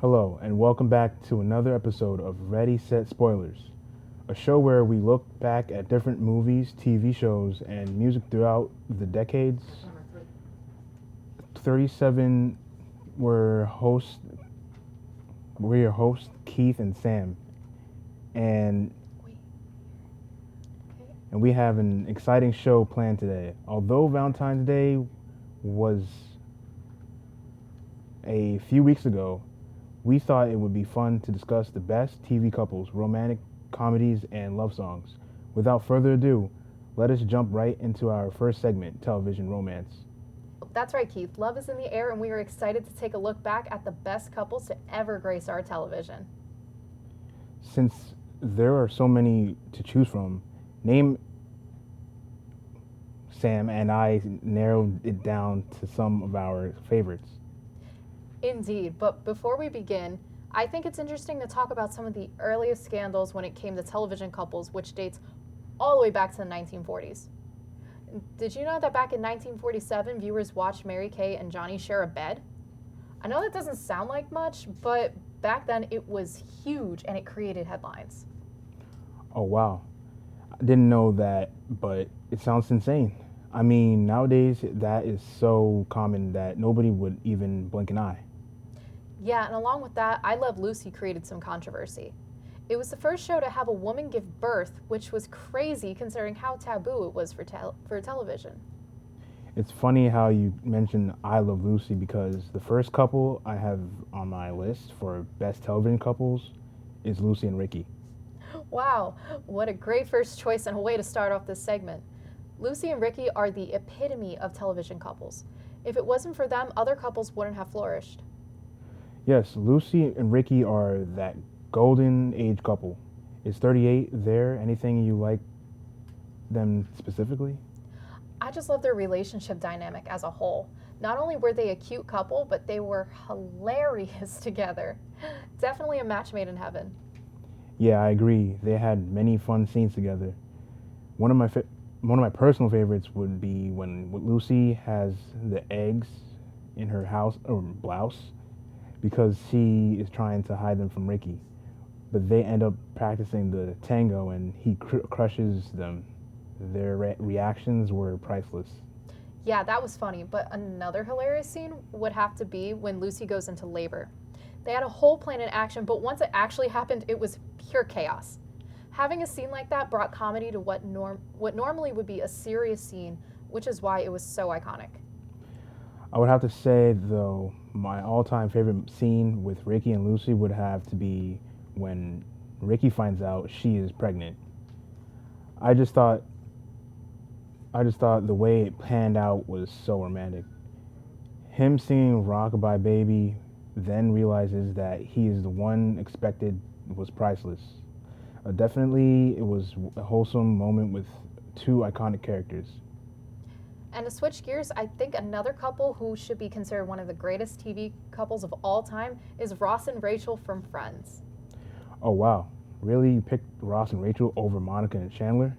Hello, and welcome back to another episode of Ready, Set, Spoilers, a show where we look back at different movies, TV shows, and music throughout the decades. 37 were hosts, we're your hosts, Keith and Sam, and, and we have an exciting show planned today. Although Valentine's Day was a few weeks ago, we thought it would be fun to discuss the best TV couples, romantic comedies, and love songs. Without further ado, let us jump right into our first segment, Television Romance. That's right, Keith. Love is in the air, and we are excited to take a look back at the best couples to ever grace our television. Since there are so many to choose from, name Sam and I narrowed it down to some of our favorites. Indeed, but before we begin, I think it's interesting to talk about some of the earliest scandals when it came to television couples, which dates all the way back to the 1940s. Did you know that back in 1947, viewers watched Mary Kay and Johnny share a bed? I know that doesn't sound like much, but back then it was huge and it created headlines. Oh, wow. I didn't know that, but it sounds insane. I mean, nowadays that is so common that nobody would even blink an eye. Yeah, and along with that, I Love Lucy created some controversy. It was the first show to have a woman give birth, which was crazy considering how taboo it was for television. It's funny how you mentioned I Love Lucy because the first couple I have on my list for best television couples is Lucy and Ricky. Wow, what a great first choice and a way to start off this segment. Lucy and Ricky are the epitome of television couples. If it wasn't for them, other couples wouldn't have flourished. Yes, Lucy and Ricky are that golden age couple. Is 38 there anything you like them specifically? I just love their relationship dynamic as a whole. Not only were they a cute couple, but they were hilarious together. Definitely a match made in heaven. Yeah, I agree. They had many fun scenes together. One of my one of my personal favorites would be when Lucy has the eggs in her house or blouse because she is trying to hide them from Ricky. But they end up practicing the tango and he crushes them. Their reactions were priceless. Yeah, that was funny, but another hilarious scene would have to be when Lucy goes into labor. They had a whole plan in action, but once it actually happened, it was pure chaos. Having a scene like that brought comedy to what normally would be a serious scene, which is why it was so iconic. I would have to say, though, my all time favorite scene with Ricky and Lucy would have to be when Ricky finds out she is pregnant. I just thought I just thought the way it panned out was so romantic. Him singing Rockabye Baby, then realizes that he is the one expected was priceless. Definitely, it was a wholesome moment with two iconic characters. And to switch gears, I think another couple who should be considered one of the greatest TV couples of all time is Ross and Rachel from Friends. Oh wow, really? You picked Ross and Rachel over Monica and Chandler?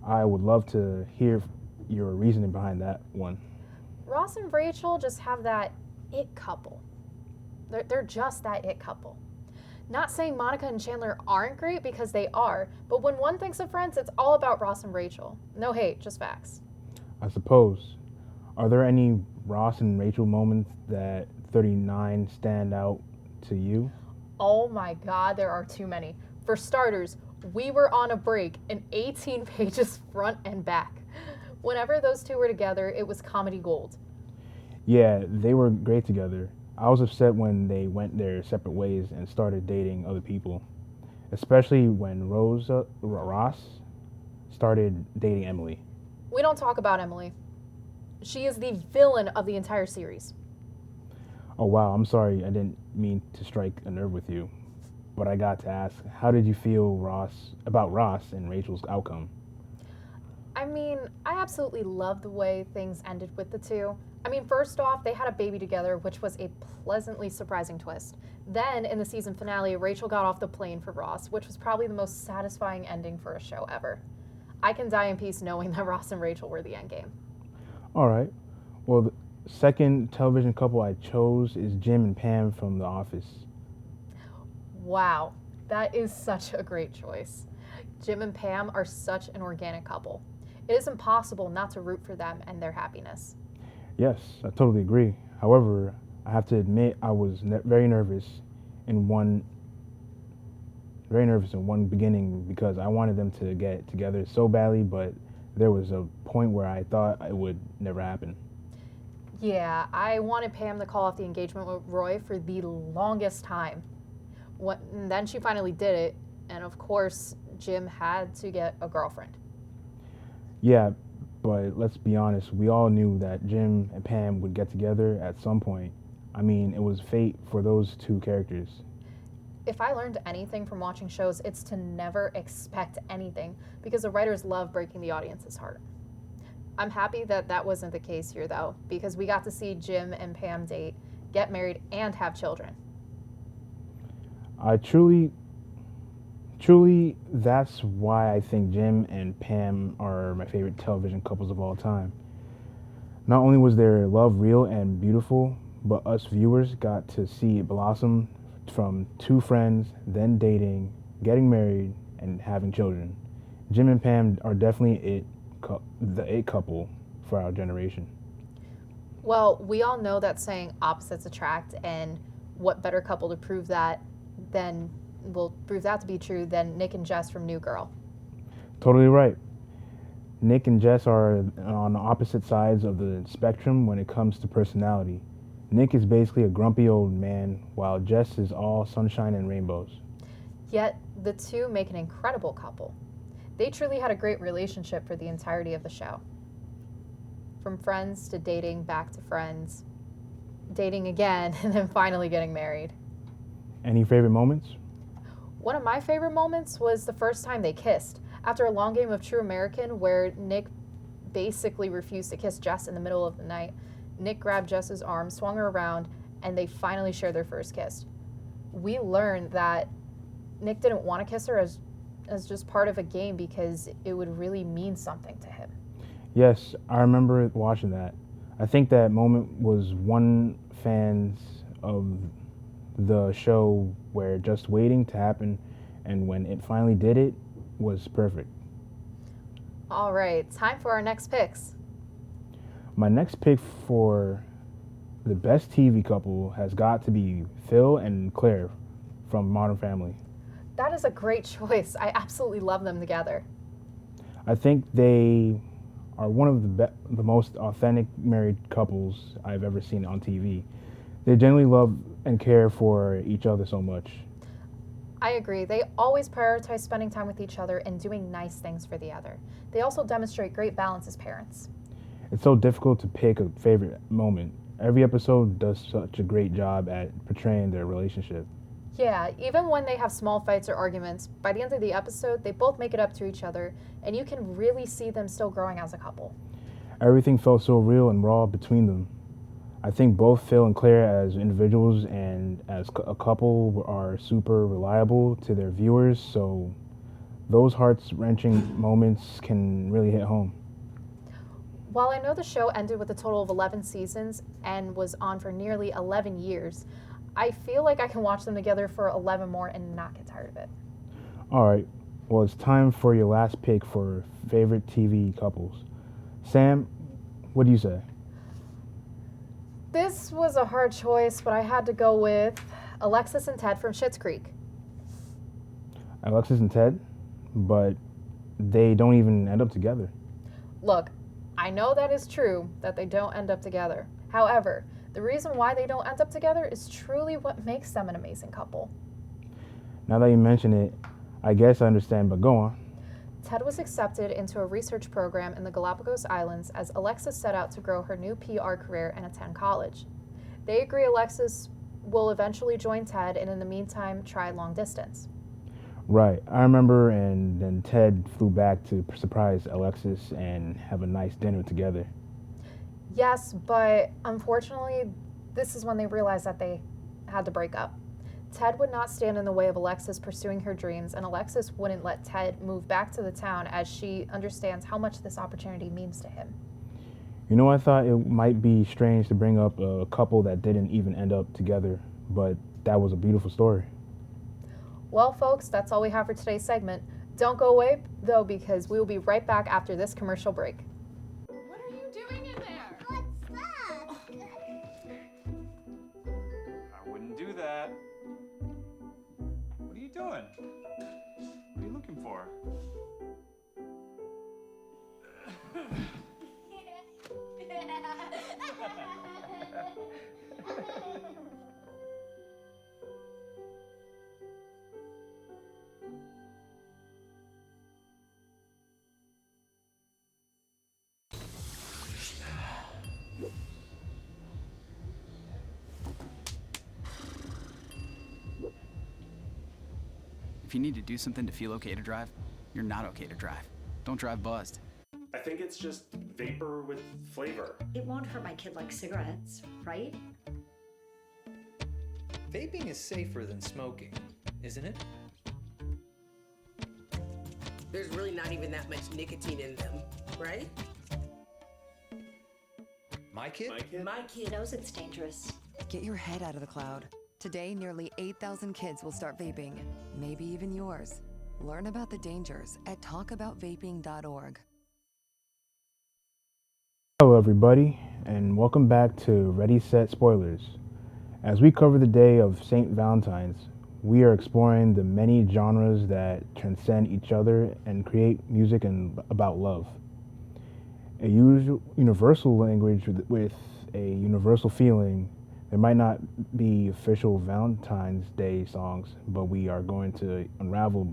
I would love to hear your reasoning behind that one. Ross and Rachel just have that it couple. They're just that it couple. Not saying Monica and Chandler aren't great because they are, but when one thinks of Friends, it's all about Ross and Rachel. No hate, just facts. I suppose. Are there any Ross and Rachel moments that 39 stand out to you? Oh my god, there are too many. For starters, we were on a break in 18 pages front and back. Whenever those two were together, it was comedy gold. Yeah, they were great together. I was upset when they went their separate ways and started dating other people, especially when Ross started dating Emily. We don't talk about Emily. She is the villain of the entire series. Oh wow, I'm sorry, I didn't mean to strike a nerve with you, but I got to ask, how did you feel about Ross and Rachel's outcome? I mean, I absolutely love the way things ended with the two. I mean, first off, they had a baby together, which was a pleasantly surprising twist. Then, in the season finale, Rachel got off the plane for Ross, which was probably the most satisfying ending for a show ever. I can die in peace knowing that Ross and Rachel were the endgame. All right. Well, the second television couple I chose is Jim and Pam from The Office. Wow, that is such a great choice. Jim and Pam are such an organic couple. It is impossible not to root for them and their happiness. Yes, I totally agree. However, I have to admit I was in one very nervous in one beginning because I wanted them to get together so badly, but there was a point where I thought it would never happen. Yeah, I wanted Pam to call off the engagement with Roy for the longest time. And then she finally did it, and of course, Jim had to get a girlfriend. Yeah, but let's be honest, we all knew that Jim and Pam would get together at some point. I mean, it was fate for those two characters. If I learned anything from watching shows, it's to never expect anything because the writers love breaking the audience's heart. I'm happy that that wasn't the case here, though, because we got to see Jim and Pam date, get married, and have children. I truly, that's why I think Jim and Pam are my favorite television couples of all time. Not only was their love real and beautiful, but us viewers got to see it blossom from two friends, then dating, getting married, and having children. Jim and Pam are definitely the it couple for our generation. Well, we all know that saying opposites attract, and what better couple to prove that than, will prove that to be true than Nick and Jess from New Girl. Totally right. Nick and Jess are on the opposite sides of the spectrum when it comes to personality. Nick is basically a grumpy old man, while Jess is all sunshine and rainbows. Yet, the two make an incredible couple. They truly had a great relationship for the entirety of the show. From friends to dating, back to friends, dating again, and then finally getting married. Any favorite moments? One of my favorite moments was the first time they kissed. After a long game of True American where Nick basically refused to kiss Jess in the middle of the night, Nick grabbed Jess's arm, swung her around, and they finally shared their first kiss. We learned that Nick didn't want to kiss her as just part of a game because it would really mean something to him. Yes, I remember watching that. I think that moment was one fans of the show where just waiting to happen, and when it finally did it was perfect. All right, time for our next picks. My next pick for the best TV couple has got to be Phil and Claire from Modern Family. That is a great choice. I absolutely love them together. I think they are one of the most authentic married couples I've ever seen on TV. They genuinely love and care for each other so much. I agree. They always prioritize spending time with each other and doing nice things for the other. They also demonstrate great balance as parents. It's so difficult to pick a favorite moment. Every episode does such a great job at portraying their relationship. Yeah, even when they have small fights or arguments, by the end of the episode, they both make it up to each other, and you can really see them still growing as a couple. Everything felt so real and raw between them. I think both Phil and Claire as individuals and as a couple are super reliable to their viewers, so those heart-wrenching moments can really hit home. While I know the show ended with a total of 11 seasons and was on for nearly 11 years, I feel like I can watch them together for 11 more and not get tired of it. All right, well, it's time for your last pick for favorite TV couples. Sam, what do you say? This was a hard choice, but I had to go with Alexis and Ted from Schitt's Creek. Alexis and Ted, but they don't even end up together. Look, I know that is true, that they don't end up together. However, the reason why they don't end up together is truly what makes them an amazing couple. Now that you mention it, I guess I understand, but go on. Ted was accepted into a research program in the Galapagos Islands as Alexis set out to grow her new PR career and attend college. They agree Alexis will eventually join Ted and in the meantime try long distance. Right, I remember, and then Ted flew back to surprise Alexis and have a nice dinner together. Yes, but unfortunately, this is when they realized that they had to break up. Ted would not stand in the way of Alexis pursuing her dreams, and Alexis wouldn't let Ted move back to the town as she understands how much this opportunity means to him. You know, I thought it might be strange to bring up a couple that didn't even end up together, but that was a beautiful story. Well, folks, that's all we have for today's segment. Don't go away, though, because we will be right back after this commercial break. What are you doing in there? What's that? I wouldn't do that. What are you doing? What are you looking for? If you need to do something to feel okay to drive, you're not okay to drive. Don't drive buzzed. I think it's just vapor with flavor. It won't hurt my kid like cigarettes, right? Vaping is safer than smoking, isn't it? There's really not even that much nicotine in them, right? My kid? My kid Knows it's dangerous. Get your head out of the cloud. Today, nearly 8,000 kids will start vaping, maybe even yours. Learn about the dangers at talkaboutvaping.org. Hello, everybody, and welcome back to Ready, Set, Spoilers. As we cover the day of St. Valentine's, we are exploring the many genres that transcend each other and create music about love. A universal language with a universal feeling. There might not be official Valentine's Day songs, but we are going to unravel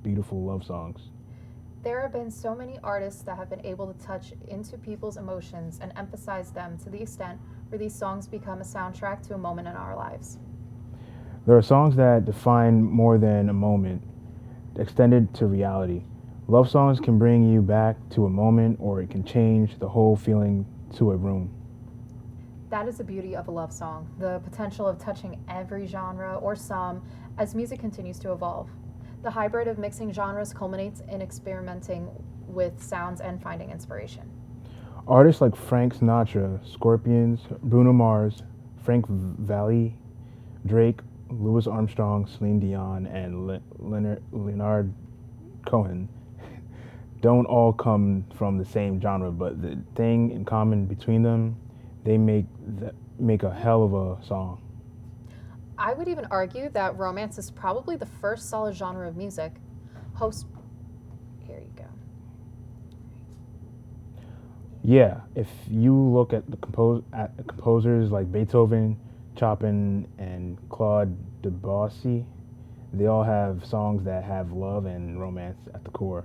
beautiful love songs. There have been so many artists that have been able to touch into people's emotions and emphasize them to the extent where these songs become a soundtrack to a moment in our lives. There are songs that define more than a moment, extended to reality. Love songs can bring you back to a moment, or it can change the whole feeling to a room. That is the beauty of a love song, the potential of touching every genre or some as music continues to evolve. The hybrid of mixing genres culminates in experimenting with sounds and finding inspiration. Artists like Frank Sinatra, Scorpions, Bruno Mars, Frank Valli, Drake, Louis Armstrong, Celine Dion, and Leonard Cohen don't all come from the same genre, but the thing in common between them, they make a hell of a song. I would even argue that romance is probably the first solid genre of music. Here you go. Yeah, if you look at the composers like Beethoven, Chopin, and Claude Debussy, they all have songs that have love and romance at the core.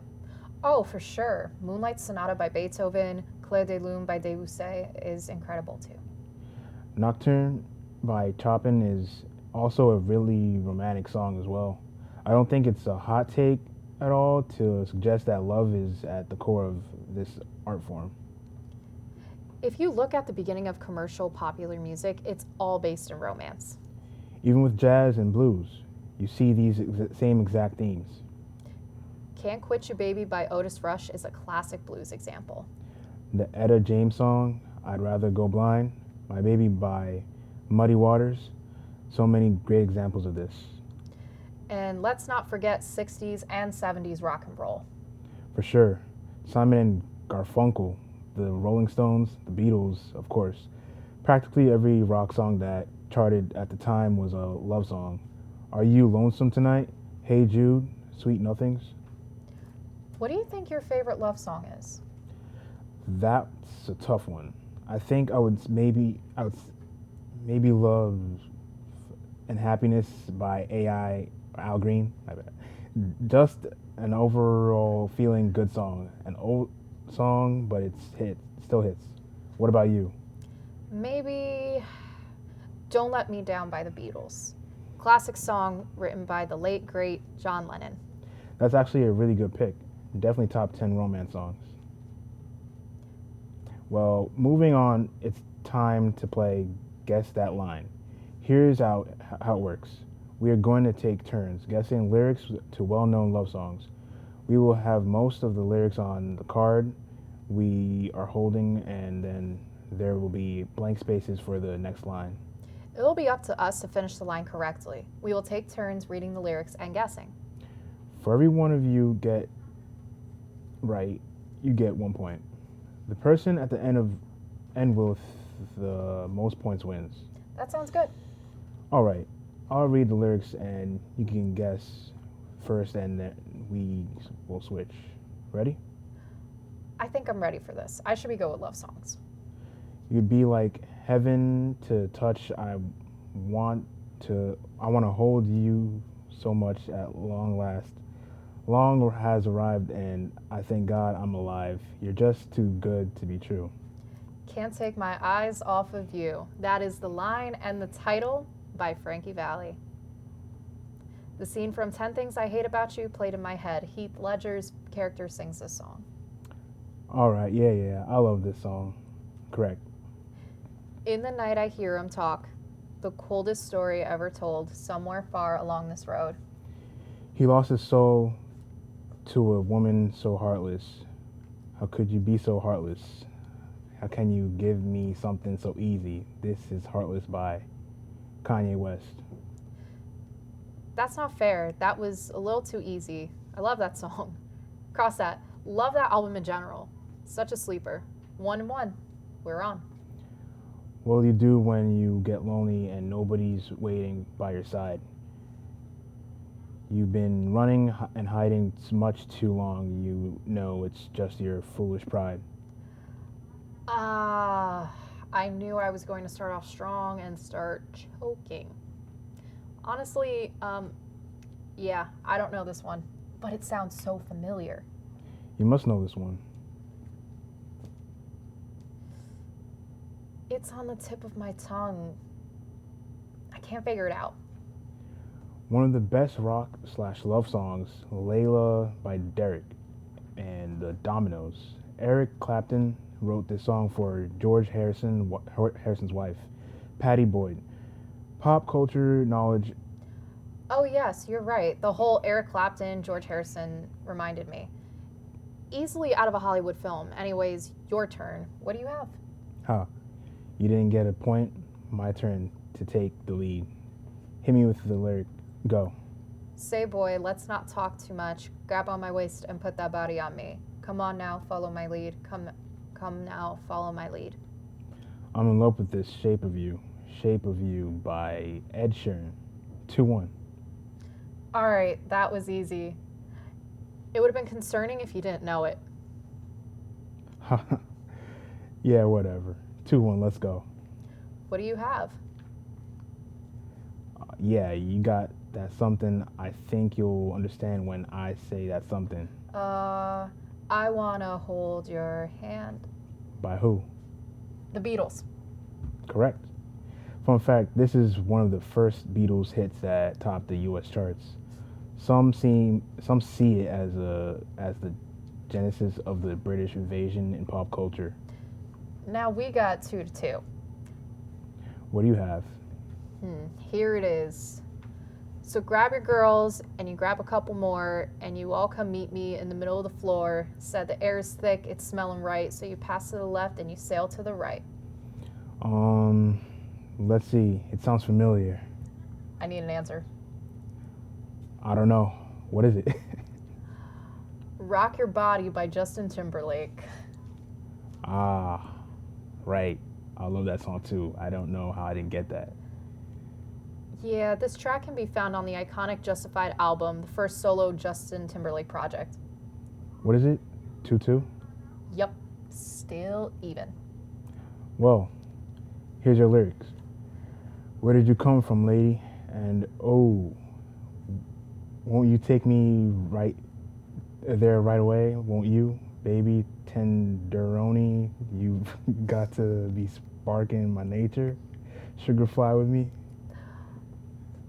Oh, for sure. Moonlight Sonata by Beethoven, Clair de Lune by Debussy is incredible too. Nocturne by Chopin is also a really romantic song as well. I don't think it's a hot take at all to suggest that love is at the core of this art form. If you look at the beginning of commercial popular music, it's all based in romance. Even with jazz and blues, you see these same exact themes. Can't Quit You Baby by Otis Rush is a classic blues example. The Etta James song, I'd Rather Go Blind, My Baby by Muddy Waters, so many great examples of this. And let's not forget 60s and 70s rock and roll. For sure. Simon and Garfunkel, the Rolling Stones, the Beatles, of course. Practically every rock song that charted at the time was a love song. Are You Lonesome Tonight? Hey Jude, Sweet Nothings. What do you think your favorite love song is? That's a tough one. I think I would maybe love and Happiness by AI Al Green. My bad. Just an overall feeling good song. An old song, but still hits. What about you? Maybe Don't Let Me Down by the Beatles. Classic song written by the late, great John Lennon. That's actually a really good pick. Definitely top 10 romance songs. Well, moving on, it's time to play Guess That Line. Here's how it works. We are going to take turns guessing lyrics to well-known love songs. We will have most of the lyrics on the card we are holding, and then there will be blank spaces for the next line. It'll be up to us to finish the line correctly. We will take turns reading the lyrics and guessing. For every one of you get right, you get 1 point. The person at the end with the most points wins. That sounds good. All right, I'll read the lyrics and you can guess first, and then we will switch. Ready? I think I'm ready for this. I should be good with love songs. You'd be like heaven to touch. Want to hold you so much at long last. Long has arrived, and I thank God I'm alive. You're just too good to be true. Can't take my eyes off of you. That is the line and the title by Frankie Valli. The scene from 10 Things I Hate About You played in my head. Heath Ledger's character sings this song. All right, yeah, I love this song. Correct. In the night I hear him talk, the coldest story ever told, somewhere far along this road. He lost his soul to a woman so heartless. How could you be so heartless? How can you give me something so easy? This is Heartless by Kanye West. That's not fair. That was a little too easy. I love that song. Cross that. Love that album in general. Such a sleeper. 1-1. We're on. What'll you do when you get lonely and nobody's waiting by your side? You've been running and hiding much too long. You know it's just your foolish pride. I knew I was going to start off strong and start choking. Honestly, yeah, I don't know this one, but it sounds so familiar. You must know this one. It's on the tip of my tongue. I can't figure it out. One of the best rock/love songs, Layla by Derek and the Dominoes. Eric Clapton wrote this song for George Harrison's wife, Patty Boyd. Pop culture knowledge. Oh yes, you're right. The whole Eric Clapton, George Harrison reminded me. Easily out of a Hollywood film. Anyways, your turn. What do you have? Huh. You didn't get a point? My turn to take the lead. Hit me with the lyric. Go. Say boy, let's not talk too much. Grab on my waist and put that body on me. Come on now, follow my lead. Come now, follow my lead. I'm in love with this Shape of You. Shape of You by Ed Sheeran. 2-1. All right, that was easy. It would have been concerning if you didn't know it. Yeah, whatever. 2-1, let's go. What do you have? Yeah, you got that something. I think you'll understand when I say that something. I wanna hold your hand. By who? The Beatles. Correct. Fun fact, this is one of the first Beatles hits that topped the US charts. Some see it as the genesis of the British invasion in pop culture. Now we got 2-2. What do you have? Here it is. So grab your girls and you grab a couple more and you all come meet me in the middle of the floor. Said the air is thick, it's smelling right. So you pass to the left and you sail to the right. Let's see. It sounds familiar. I need an answer. I don't know. What is it? Rock Your Body by Justin Timberlake. Ah, right. I love that song too. I don't know how I didn't get that. Yeah, this track can be found on the iconic Justified album, the first solo Justin Timberlake project. What is it? 2-2? Yep, still even. Well, here's your lyrics. Where did you come from, lady? And oh, won't you take me right there right away? Won't you, baby tenderoni? You've got to be sparking my nature. Sugar fly with me.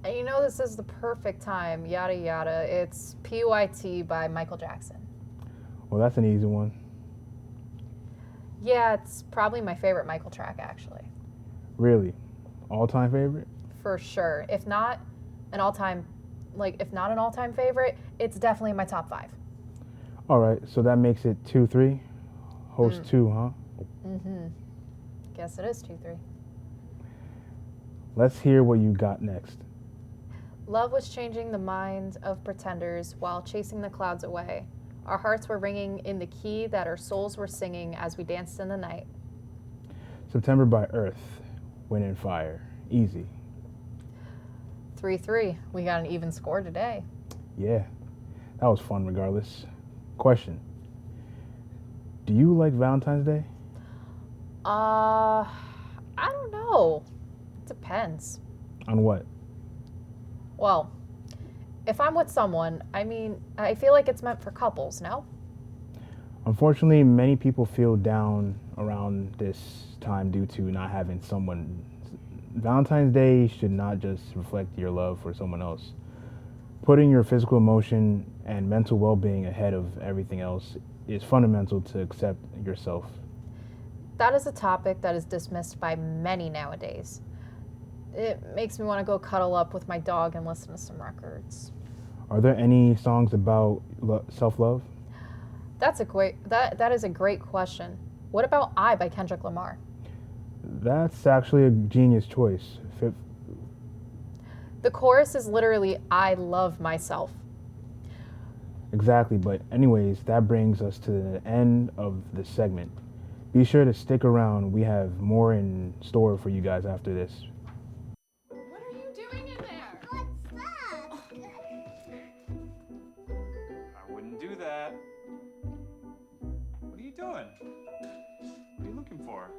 And you know this is the perfect time, yada yada. It's PYT by Michael Jackson. Well, that's an easy one. Yeah, it's probably my favorite Michael track, actually. Really? All-time favorite? For sure. If not an all-time favorite, it's definitely in my top 5. All right, so that makes it 2-3. Host 2, huh? Mm-hmm. Guess it is 2-3. Let's hear what you got next. Love was changing the minds of pretenders while chasing the clouds away. Our hearts were ringing in the key that our souls were singing as we danced in the night. September by Earth, Wind and Fire. Easy. 3-3. We got an even score today. Yeah, that was fun regardless. Question. Do you like Valentine's Day? I don't know. It depends. On what? Well, if I'm with someone, I feel like it's meant for couples, no? Unfortunately, many people feel down around this time due to not having someone. Valentine's Day should not just reflect your love for someone else. Putting your physical emotion and mental well-being ahead of everything else is fundamental to accept yourself. That is a topic that is dismissed by many nowadays. It makes me want to go cuddle up with my dog and listen to some records. Are there any songs about self-love? That is a great question. What about I by Kendrick Lamar? That's actually a genius choice. The chorus is literally I love myself. Exactly, but anyways, that brings us to the end of the segment. Be sure to stick around. We have more in store for you guys after this. What are you doing in there? I wouldn't do that. What are you doing? What are you looking for?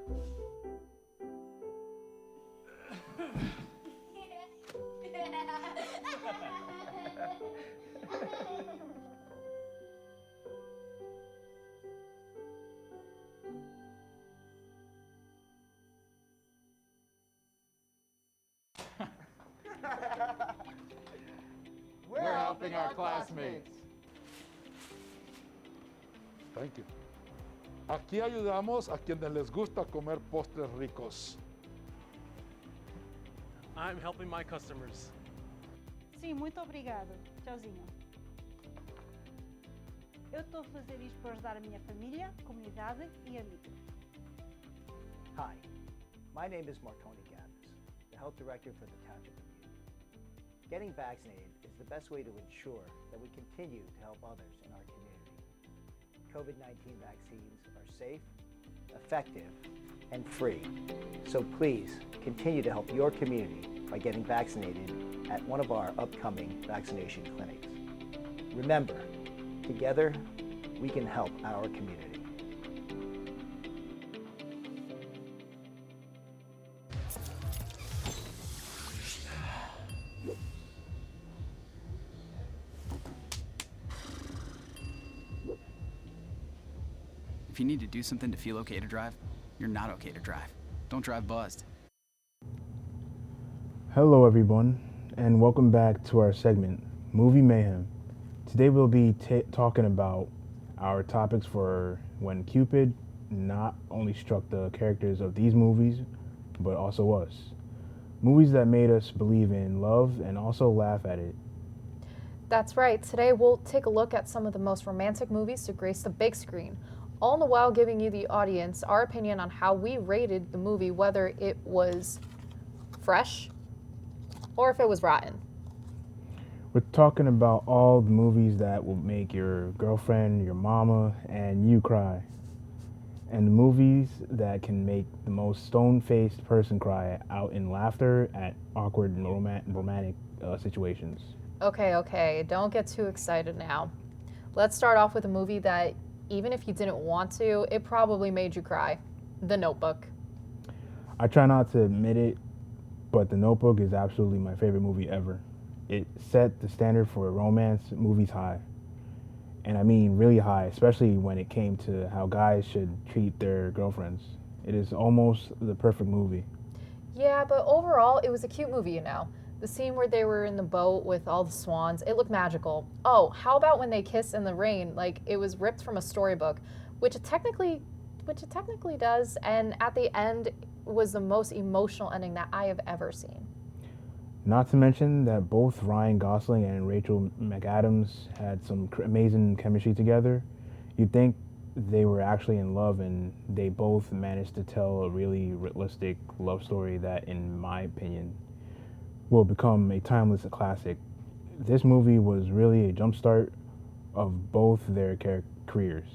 We're helping our classmates. Thank you. Aquí ayudamos a quienes les gusta comer postres ricos. I'm helping my customers. Sim, muito obrigado. Tchauzinho. Eu estou a fazer isto para ajudar a minha família, comunidade e amigos. Hi, my name is Marconi Gathers, the health director for the township community. Getting vaccinated is the best way to ensure that we continue to help others in our community. COVID-19 vaccines are safe, effective, and free. So please continue to help your community by getting vaccinated at one of our upcoming vaccination clinics. Remember, together we can help our community. If you need to do something to feel okay to drive, you're not okay to drive. Don't drive buzzed. Hello everyone, and welcome back to our segment, Movie Mayhem. Today we'll be talking about our topics for when Cupid not only struck the characters of these movies, but also us. Movies that made us believe in love and also laugh at it. That's right. Today we'll take a look at some of the most romantic movies to grace the big screen, all the while giving you, the audience, our opinion on how we rated the movie, whether it was fresh or if it was rotten. We're talking about all the movies that will make your girlfriend, your mama, and you cry. And the movies that can make the most stone-faced person cry out in laughter at awkward and romantic situations. Okay, don't get too excited now. Let's start off with a movie that, even if you didn't want to, it probably made you cry. The Notebook. I try not to admit it, but The Notebook is absolutely my favorite movie ever. It set the standard for romance movies high. And I mean really high, especially when it came to how guys should treat their girlfriends. It is almost the perfect movie. Yeah, but overall, it was a cute movie, you know. The scene where they were in the boat with all the swans, it looked magical. Oh, how about when they kiss in the rain, like it was ripped from a storybook, which it technically does, and at the end was the most emotional ending that I have ever seen. Not to mention that both Ryan Gosling and Rachel McAdams had some amazing chemistry together. You'd think they were actually in love, and they both managed to tell a really realistic love story that, in my opinion, will become a timeless classic. This movie was really a jumpstart of both their careers.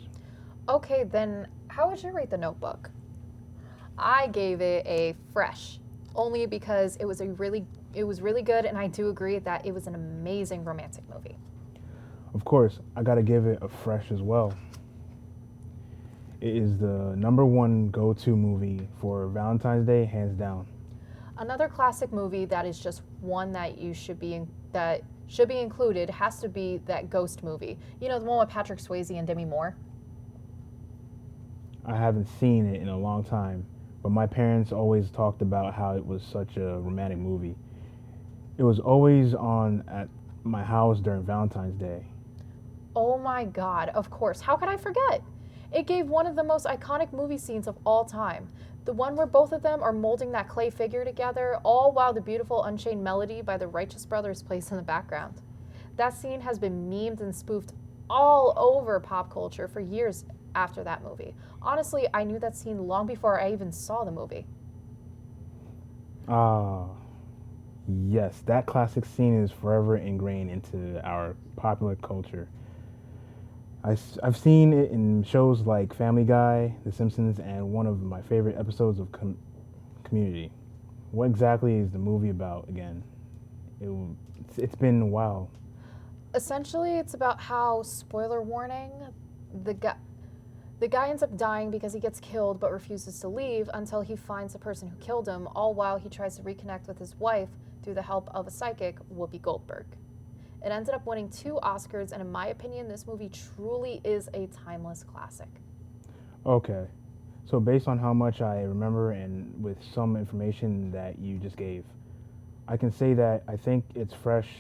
Okay, then how would you rate The Notebook? I gave it a fresh, only because it was really good, and I do agree that it was an amazing romantic movie. Of course, I gotta give it a fresh as well. It is the number one go-to movie for Valentine's Day, hands down. Another classic movie that is just one that should be included has to be that Ghost movie. You know, the one with Patrick Swayze and Demi Moore. I haven't seen it in a long time, but my parents always talked about how it was such a romantic movie. It was always on at my house during Valentine's Day. Oh my God, of course. How could I forget? It gave one of the most iconic movie scenes of all time. The one where both of them are molding that clay figure together, all while the beautiful Unchained Melody by the Righteous Brothers plays in the background. That scene has been memed and spoofed all over pop culture for years after that movie. Honestly, I knew that scene long before I even saw the movie. Ah, yes, that classic scene is forever ingrained into our popular culture. I've seen it in shows like Family Guy, The Simpsons, and one of my favorite episodes of Community. What exactly is the movie about again? It's been a while. Essentially, it's about how, spoiler warning, the guy ends up dying because he gets killed but refuses to leave until he finds the person who killed him, all while he tries to reconnect with his wife through the help of a psychic, Whoopi Goldberg. It ended up winning 2 Oscars, and in my opinion, this movie truly is a timeless classic. Okay, so based on how much I remember and with some information that you just gave, I can say that I think it's fresh.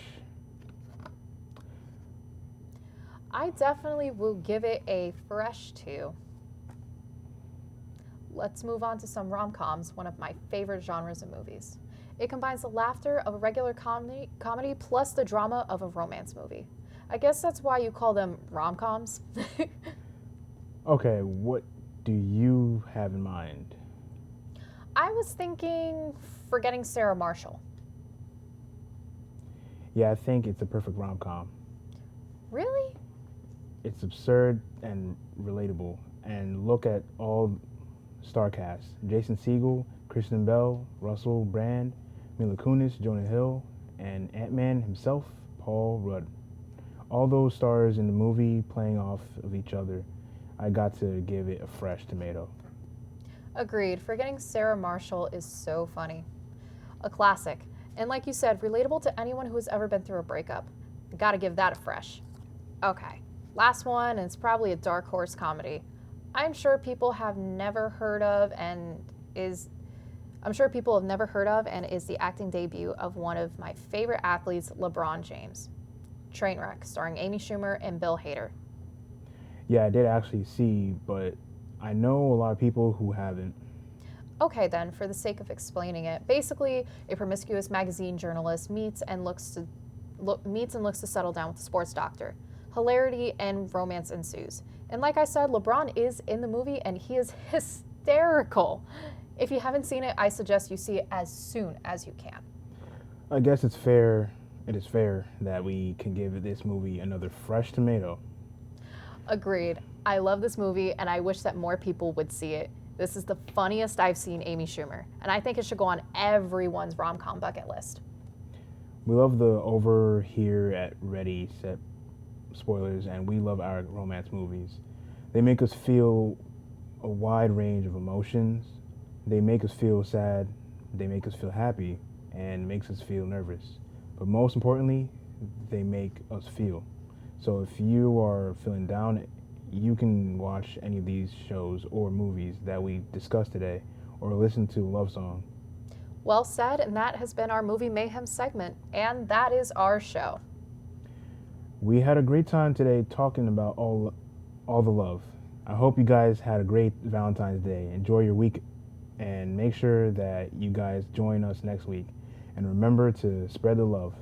I definitely will give it a fresh 2. Let's move on to some rom-coms, one of my favorite genres of movies. It combines the laughter of a regular comedy plus the drama of a romance movie. I guess that's why you call them rom-coms. Okay, what do you have in mind? I was thinking Forgetting Sarah Marshall. Yeah, I think it's a perfect rom-com. Really? It's absurd and relatable. And look at all star cast. Jason Segel, Kristen Bell, Russell Brand, Mila Kunis, Jonah Hill, and Ant-Man himself, Paul Rudd. All those stars in the movie playing off of each other. I got to give it a fresh tomato. Agreed. Forgetting Sarah Marshall is so funny. A classic. And like you said, relatable to anyone who has ever been through a breakup. Gotta give that a fresh. Okay, last one, and it's probably a dark horse comedy. I'm sure people have never heard of and is the acting debut of one of my favorite athletes, LeBron James. Trainwreck, starring Amy Schumer and Bill Hader. Yeah, I did actually see, but I know a lot of people who haven't. Okay then, for the sake of explaining it, basically a promiscuous magazine journalist meets and looks to settle down with a sports doctor. Hilarity and romance ensues. And like I said, LeBron is in the movie and he is hysterical. If you haven't seen it, I suggest you see it as soon as you can. I guess it is fair that we can give this movie another fresh tomato. Agreed. I love this movie and I wish that more people would see it. This is the funniest I've seen Amy Schumer, and I think it should go on everyone's rom-com bucket list. We love the over here at Ready Set spoilers, and we love our romance movies. They make us feel a wide range of emotions. They make us feel sad, they make us feel happy, and makes us feel nervous. But most importantly, they make us feel. So if you are feeling down, you can watch any of these shows or movies that we discussed today, or listen to a love song. Well said, and that has been our Movie Mayhem segment, and that is our show. We had a great time today talking about all the love. I hope you guys had a great Valentine's Day. Enjoy your week, and make sure that you guys join us next week. And remember to spread the love.